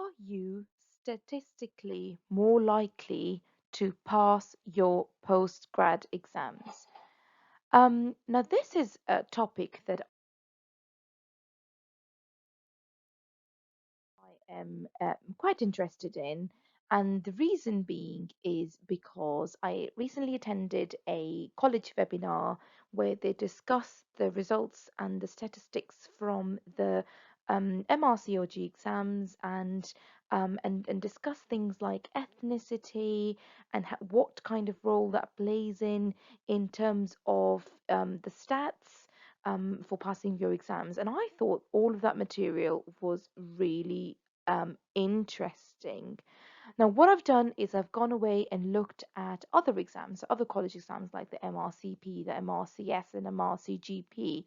Are you statistically more likely to pass your postgrad exams? Now, this is a topic that I am quite interested in, and the reason being is because I recently attended a college webinar where they discussed the results and the statistics from the MRCOG exams and discuss things like ethnicity and what kind of role that plays in terms of the stats for passing your exams. And I thought all of that material was really interesting. Now, what I've done is I've gone away and looked at other exams, other college exams like the MRCP, the MRCS, and MRCGP,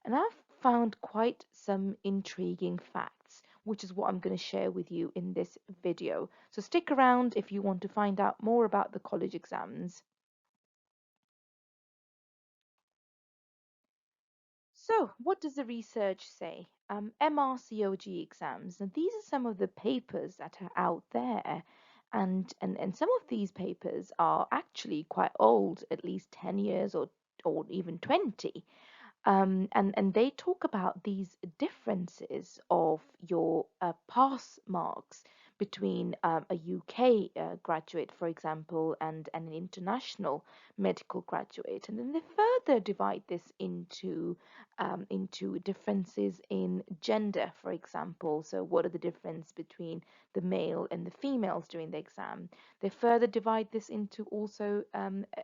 and I've found quite some intriguing facts, which is what I'm going to share with you in this video. So stick around if you want to find out more about the college exams. So, what does the research say? MRCOG exams. Now, these are some of the papers that are out there, and some of these papers are actually quite old, at least 10 years or even 20. And they talk about these differences of your pass marks between a UK graduate, for example, and an international medical graduate. And then they further divide this into differences in gender, for example. So, what are the difference between the male and the females during the exam? They further divide this into also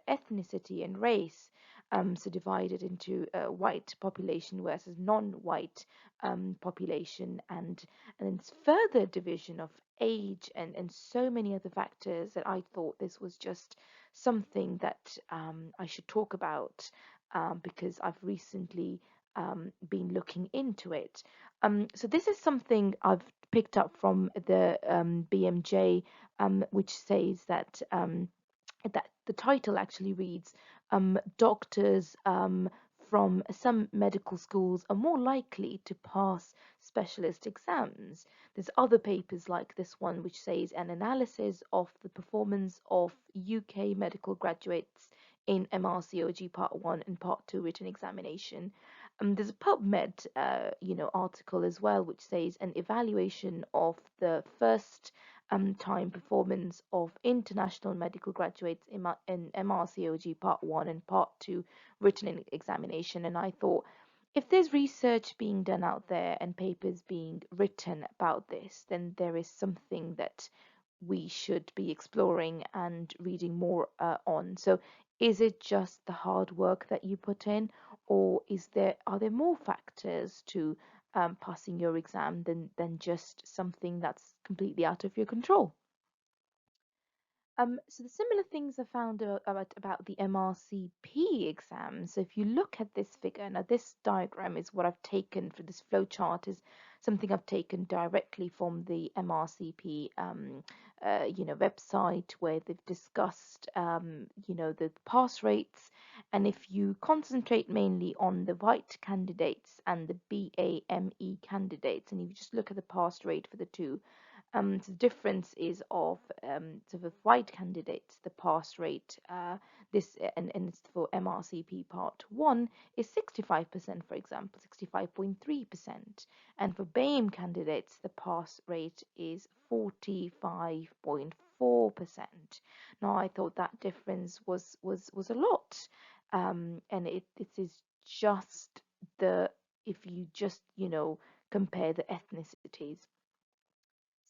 ethnicity and race, so divided into white population versus non-white population, and then further division of age and so many other factors that I thought this was just something that I should talk about because I've recently been looking into it. So this is something I've picked up from the BMJ, which says that the title actually reads doctors from some medical schools are more likely to pass specialist exams. There's other papers like this one which says an analysis of the performance of UK medical graduates in MRCOG Part 1 and Part 2 written examination. There's a PubMed article as well which says an evaluation of the first time performance of international medical graduates in MRCOG Part 1 and Part 2 written examination. And I thought, if there's research being done out there and papers being written about this, then there is something that we should be exploring and reading more on. So, is it just the hard work that you put in, or are there more factors to passing your exam than just something that's completely out of your control? So the similar things I found about the MRCP exam. So if you look at this figure, now this diagram is what I've taken for this flow chart is something I've taken directly from the MRCP website where they've discussed the pass rates, and if you concentrate mainly on the white candidates and the BAME candidates, and if you just look at the pass rate for the two, the difference is of sort of white candidates, the pass rate, and it's for MRCP Part 1 is 65%, for example, 65.3%. And for BAME candidates, the pass rate is 45.4%. Now, I thought that difference was a lot. And this is just if you just, compare the ethnicities.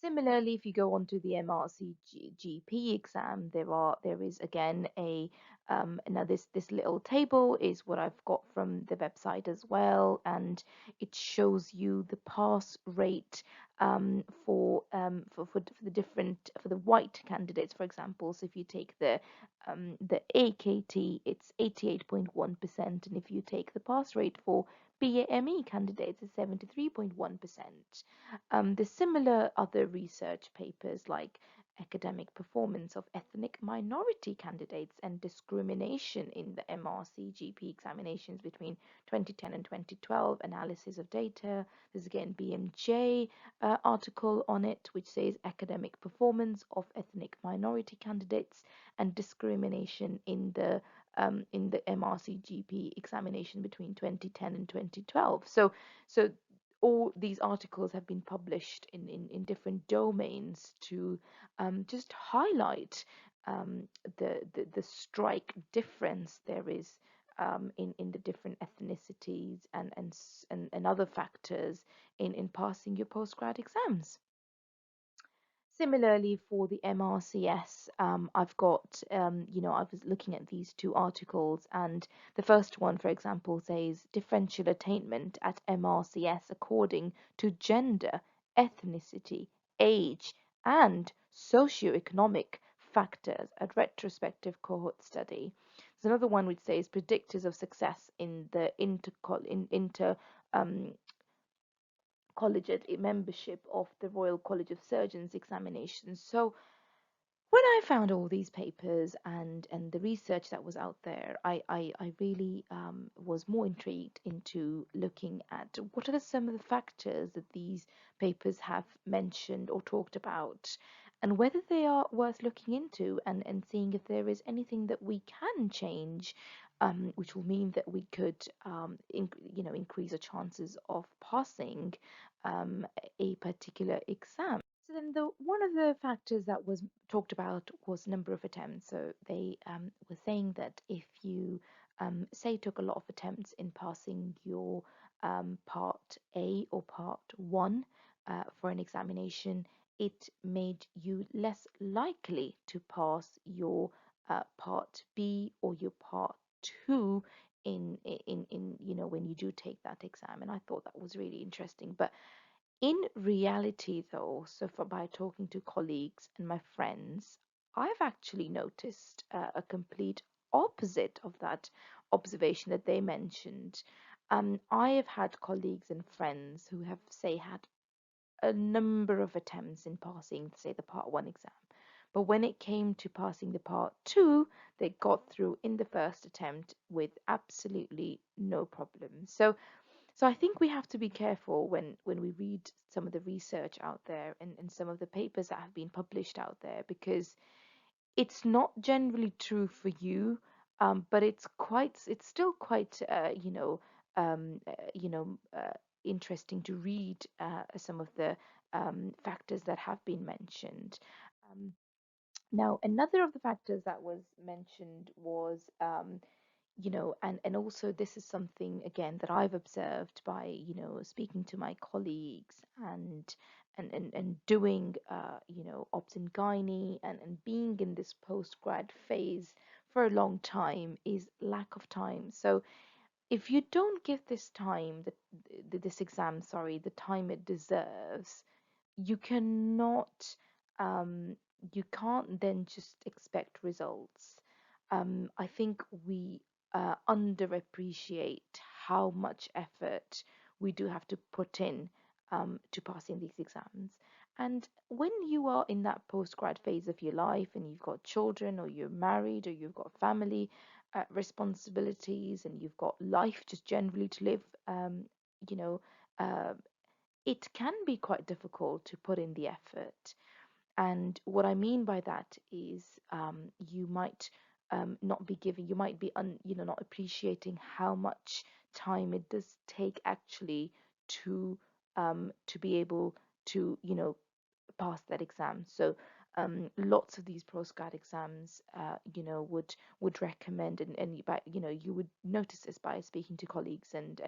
Similarly, if you go on to the MRCGP exam, there is again a now this little table is what I've got from the website as well, and it shows you the pass rate for the different for the white candidates, for example. So if you take the AKT, it's 88.1%, and if you take the pass rate for BAME candidates, it's 73.1%. There's similar other research papers like academic performance of ethnic minority candidates and discrimination in the MRCGP examinations between 2010 and 2012, analysis of data. There's again BMJ article on it, which says academic performance of ethnic minority candidates and discrimination in the MRCGP examination between 2010 and 2012. So all these articles have been published in different domains to just highlight the strike difference there is in the different ethnicities and other factors in passing your postgrad exams. Similarly, for the MRCS, I've got, I was looking at these two articles, and the first one, for example, says differential attainment at MRCS according to gender, ethnicity, age, and socioeconomic factors, a retrospective cohort study. There's another one which says predictors of success in the inter collegiate membership of the Royal College of Surgeons examinations. So when I found all these papers and the research that was out there, I really was more intrigued into looking at what are some of the factors that these papers have mentioned or talked about, and whether they are worth looking into and seeing if there is anything that we can change, which will mean that we could, increase our chances of passing a particular exam. So then the one of the factors that was talked about was number of attempts. So they were saying that if you say took a lot of attempts in passing your part A or part 1 for an examination, it made you less likely to pass your part B or your part 2 in when you do take that exam. And I thought that was really interesting. But in reality, though, by talking to colleagues and my friends, I've actually noticed a complete opposite of that observation that they mentioned. I have had colleagues and friends who have, say, had a number of attempts in passing, say, the part 1 exam. But when it came to passing the part 2, they got through in the first attempt with absolutely no problem. So I think we have to be careful when we read some of the research out there and some of the papers that have been published out there, because it's not generally true for you, but it's still quite um, uh, you know interesting to read some of the factors that have been mentioned. Um, Now, another of the factors that was mentioned was and also this is something again that I've observed by speaking to my colleagues and doing obs and gynae and being in this postgrad phase for a long time, is lack of time. So if you don't give this time this exam, sorry, the time it deserves, you cannot um, you can't then just expect results. I think we underappreciate how much effort we do have to put in to passing these exams. And when you are in that postgrad phase of your life and you've got children or you're married or you've got family responsibilities and you've got life just generally to live, you know, uh, it can be quite difficult to put in the effort. And what I mean by that is you might not be giving, you might be not appreciating how much time it does take actually to be able to pass that exam. So lots of these postgrad exams, would recommend, but you would notice this by speaking to colleagues and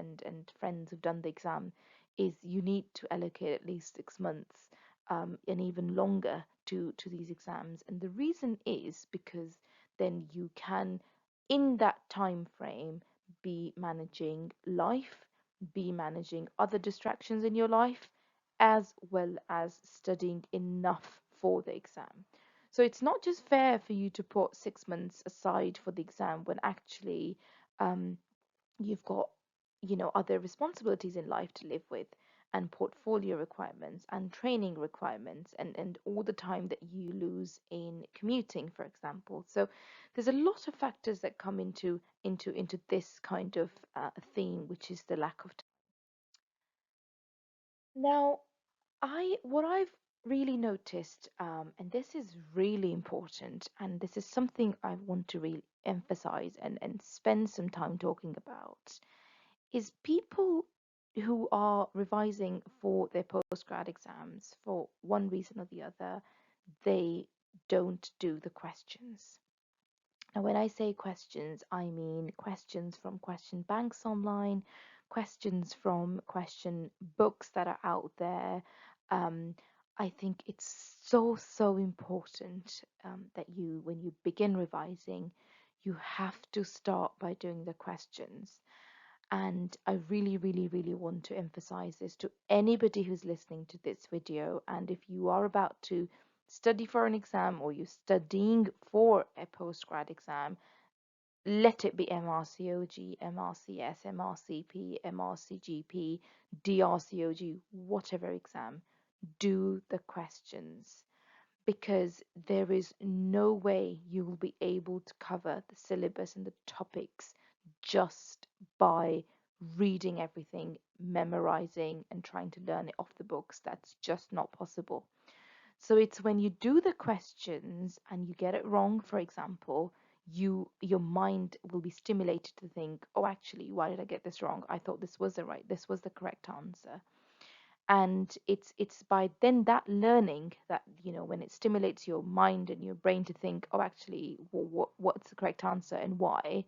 friends who've done the exam, is you need to allocate at least 6 months and even longer to these exams. And the reason is because then you can, in that time frame, be managing life, be managing other distractions in your life, as well as studying enough for the exam. So it's not just fair for you to put 6 months aside for the exam when actually you've got other responsibilities in life to live with. and portfolio requirements and training requirements and all the time that you lose in commuting, for example. So there's a lot of factors that come into this kind of theme, which is the lack of time. Now, what I've really noticed, and this is really important, and this is something I want to really emphasize and spend some time talking about, is people who are revising for their postgrad exams for one reason or the other, they don't do the questions. Now, when I say questions, I mean questions from question banks online, questions from question books that are out there. Um, I think it's so important that when you begin revising, you have to start by doing the questions. And I really want to emphasize this to anybody who's listening to this video. And if you are about to study for an exam or you're studying for a postgrad exam, let it be MRCOG, MRCS, MRCP, MRCGP, DRCOG, whatever exam, do the questions, because there is no way you will be able to cover the syllabus and the topics just by reading everything, memorizing, and trying to learn it off the books. That's just not possible. So it's when you do the questions and you get it wrong, for example, your mind will be stimulated to think, oh, actually, why did I get this wrong? I thought this was the correct answer. And it's by then that learning that, when it stimulates your mind and your brain to think, oh, actually, what's the correct answer and why,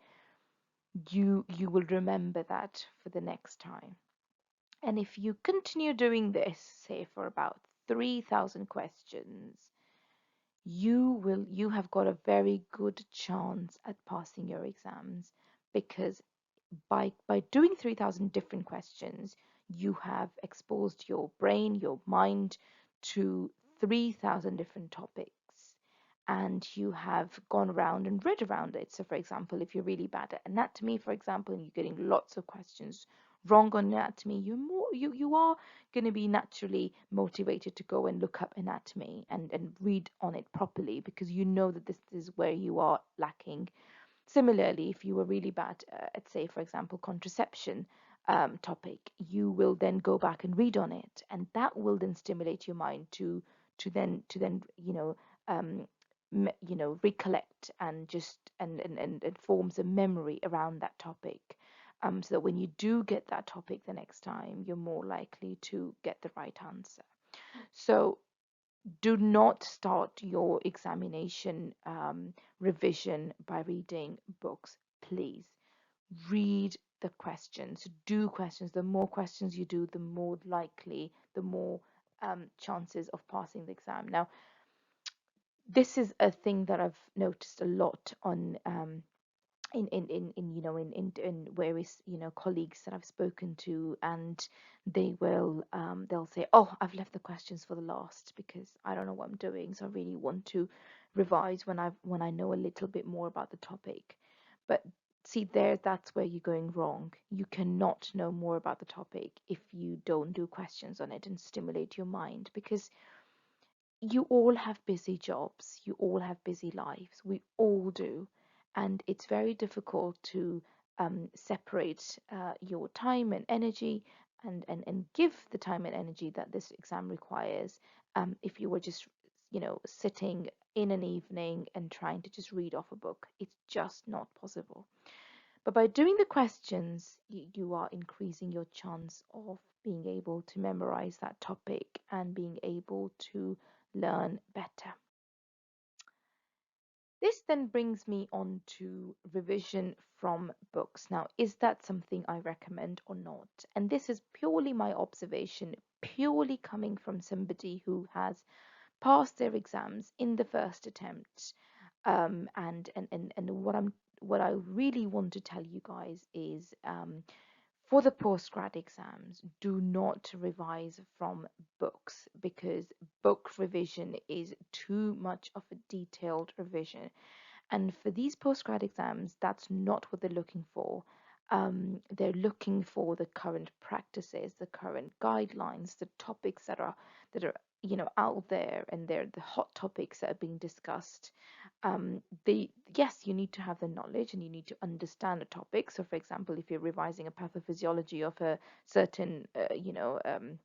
you will remember that for the next time. And if you continue doing this, say for about 3,000 questions, you have got a very good chance at passing your exams, because by doing 3,000 different questions, you have exposed your brain, your mind to 3,000 different topics, and you have gone around and read around it. So, for example, if you're really bad at anatomy, for example, and you're getting lots of questions wrong on anatomy, you are going to be naturally motivated to go and look up anatomy and read on it properly, because you know that this is where you are lacking. Similarly, if you were really bad at, say, for example, contraception topic, you will then go back and read on it, and that will then stimulate your mind to then um, recollect and just and forms a memory around that topic, so that when you do get that topic the next time, you're more likely to get the right answer. So do not start your examination revision by reading books. Please read the questions, do questions. The more questions you do, the more likely, the more chances of passing the exam. Now, this is a thing that I've noticed a lot on in various colleagues that I've spoken to, and they'll say, oh, I've left the questions for the last because I don't know what I'm doing, so I really want to revise when I know a little bit more about the topic. But see, that's where you're going wrong. You cannot know more about the topic if you don't do questions on it and stimulate your mind, because you all have busy jobs, you all have busy lives, we all do. And it's very difficult to separate your time and energy and give the time and energy that this exam requires, if you were just, sitting in an evening and trying to just read off a book. It's just not possible. But by doing the questions, you are increasing your chance of being able to memorize that topic and being able to learn better. This then brings me on to revision from books. Now, is that something I recommend or not? And this is purely my observation, purely coming from somebody who has passed their exams in the first attempt. And what I really want to tell you guys is, for the postgrad exams, do not revise from books, because book revision is too much of a detailed revision. And for these postgrad exams, that's not what they're looking for. They're looking for the current practices, the current guidelines, the topics that are out there, and they're the hot topics that are being discussed. They Yes, you need to have the knowledge and you need to understand a topic. So, for example, if you're revising a pathophysiology of a certain uh, you know, um,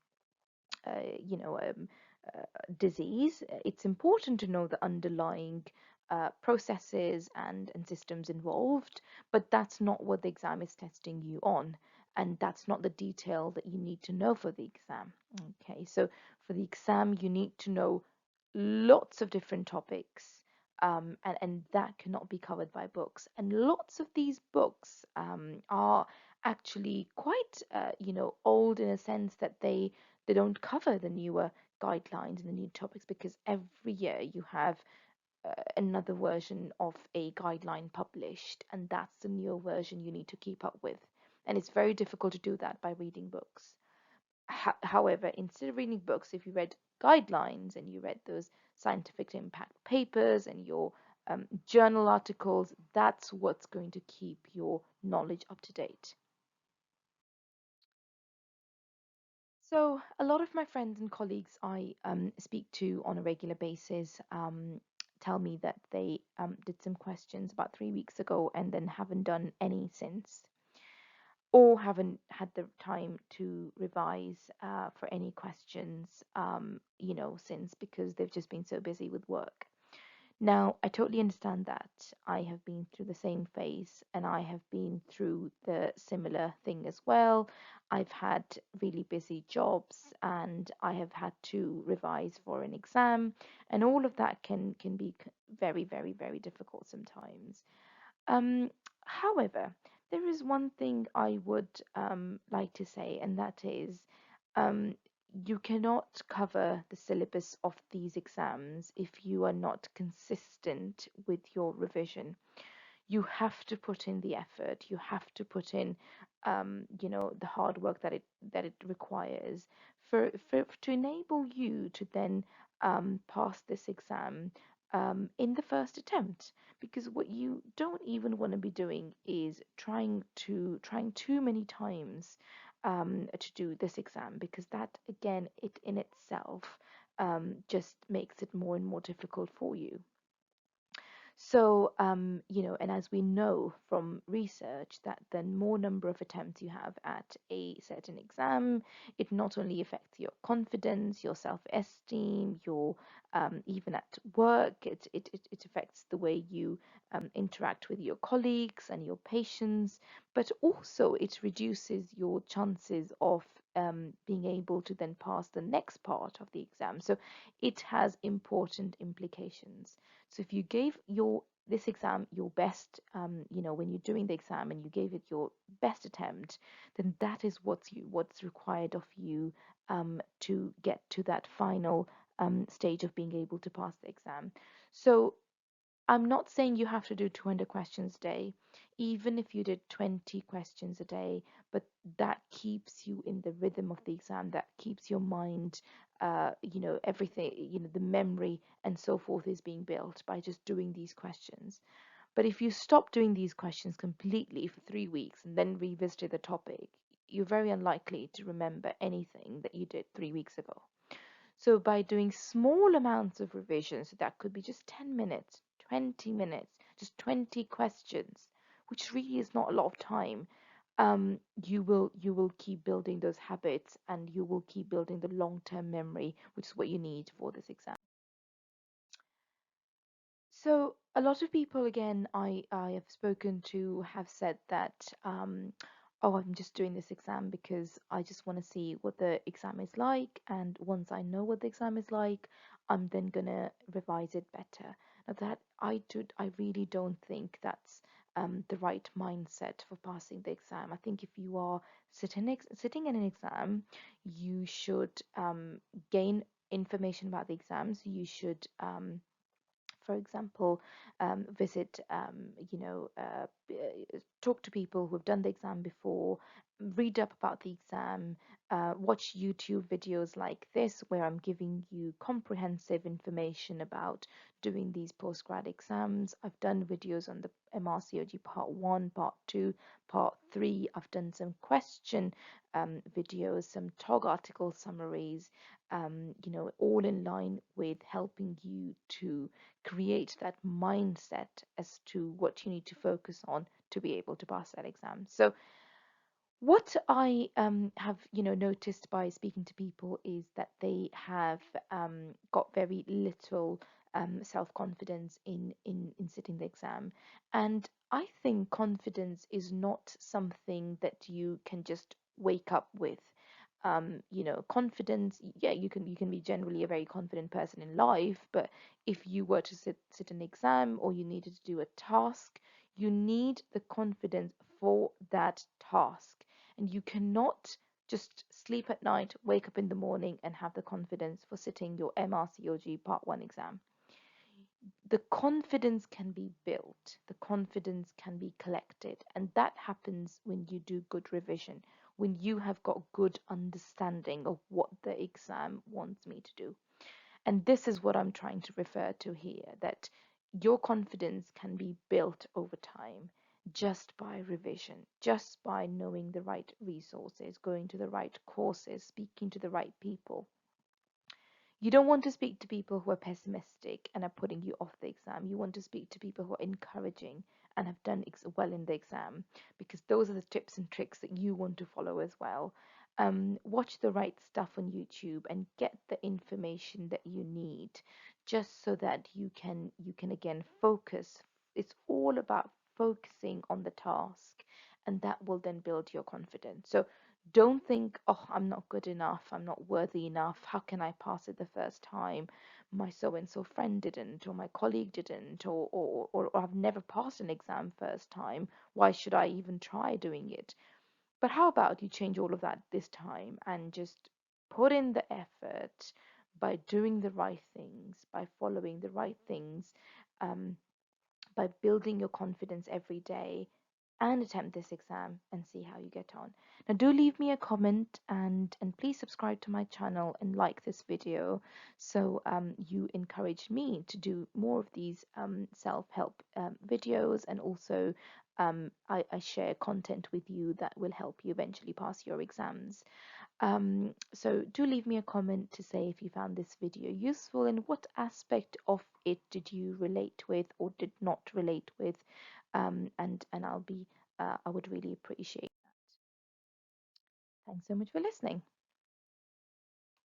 disease, it's important to know the underlying processes and systems involved, but that's not what the exam is testing you on. And that's not the detail that you need to know for the exam. Okay, so for the exam, you need to know lots of different topics, and that cannot be covered by books. And lots of these books are actually quite, old in a sense that they don't cover the newer guidelines and the new topics, because every year you have another version of a guideline published, and that's the newer version you need to keep up with. And it's very difficult to do that by reading books. However, instead of reading books, if you read guidelines and you read those scientific impact papers and your journal articles, that's what's going to keep your knowledge up to date. So, a lot of my friends and colleagues I speak to on a regular basis tell me that they did some questions about 3 weeks ago and then haven't done any since, or haven't had the time to revise for any questions, since, because they've just been so busy with work. Now, I totally understand that. I have been through the same phase and I have been through the similar thing as well. I've had really busy jobs and I have had to revise for an exam, and all of that can be very, very, very difficult sometimes. Um, However, there is one thing I would like to say, and that is um, you cannot cover the syllabus of these exams if you are not consistent with your revision. You have to put in the effort. You have to put in, the hard work that it requires for to enable you to then pass this exam in the first attempt. Because what you don't even want to be doing is trying too many times to do this exam, because that again, it in itself just makes it more and more difficult for you. So, and as we know from research, that the more number of attempts you have at a certain exam, it not only affects your confidence, your self-esteem, your even at work, it affects the way you interact with your colleagues and your patients, but also it reduces your chances of being able to then pass the next part of the exam. So it has important implications. So if you gave your this exam your best, when you're doing the exam and you gave it your best attempt, then that is what's required of you to get to that final stage of being able to pass the exam. So I'm not saying you have to do 200 questions a day, even if you did 20 questions a day, but that keeps you in the rhythm of the exam, that keeps your mind, everything, the memory and so forth is being built by just doing these questions. But if you stop doing these questions completely for 3 weeks and then revisited the topic, you're very unlikely to remember anything that you did 3 weeks ago. So by doing small amounts of revision, so that could be just 10 minutes, 20 minutes, just 20 questions, which really is not a lot of time, you will keep building those habits and you will keep building the long-term memory, which is what you need for this exam. So a lot of people, again, I have spoken to, have said that, oh, I'm just doing this exam because I just want to see what the exam is like, and once I know what the exam is like, I'm then gonna revise it better. Now that I really don't think that's the right mindset for passing the exam. I think if you are sitting in an exam, you should gain information about the exams. You should for example, visit, talk to people who have done the exam before, read up about the exam, watch YouTube videos like this, where I'm giving you comprehensive information about doing these postgrad exams. I've done videos on the MRCOG Part 1, Part 2, Part 3. I've done some question videos, some TOG article summaries, all in line with helping you to create that mindset as to what you need to focus on to be able to pass that exam. So what I have, noticed by speaking to people is that they have got very little self-confidence in sitting the exam, and I think confidence is not something that you can just wake up with. Confidence, yeah, you can be generally a very confident person in life, but if you were to sit an exam or you needed to do a task, you need the confidence for that task, and you cannot just sleep at night, wake up in the morning, and have the confidence for sitting your MRCOG Part 1 exam. The confidence can be built, the confidence can be collected, and that happens when you do good revision, when you have got good understanding of what the exam wants me to do. And this is what I'm trying to refer to here, that your confidence can be built over time just by revision, just by knowing the right resources, going to the right courses, speaking to the right people. You don't want to speak to people who are pessimistic and are putting you off the exam. You want to speak to people who are encouraging and have done well in the exam, because those are the tips and tricks that you want to follow as well. Watch the right stuff on YouTube and get the information that you need, just so that you can again focus. It's all about focusing on the task, and that will then build your confidence. So don't think, oh, I'm not good enough, I'm not worthy enough, how can I pass it the first time? My so and so friend didn't, or my colleague didn't, or I've never passed an exam first time. Why should I even try doing it? But how about you change all of that this time and just put in the effort by doing the right things, by following the right things, um, by building your confidence every day, and attempt this exam and see how you get on. Now do leave me a comment, and please subscribe to my channel and like this video, so you encourage me to do more of these self-help videos, and also I share content with you that will help you eventually pass your exams. So do leave me a comment to say if you found this video useful, and what aspect of it did you relate with or did not relate with, and I would really appreciate that. Thanks so much for listening.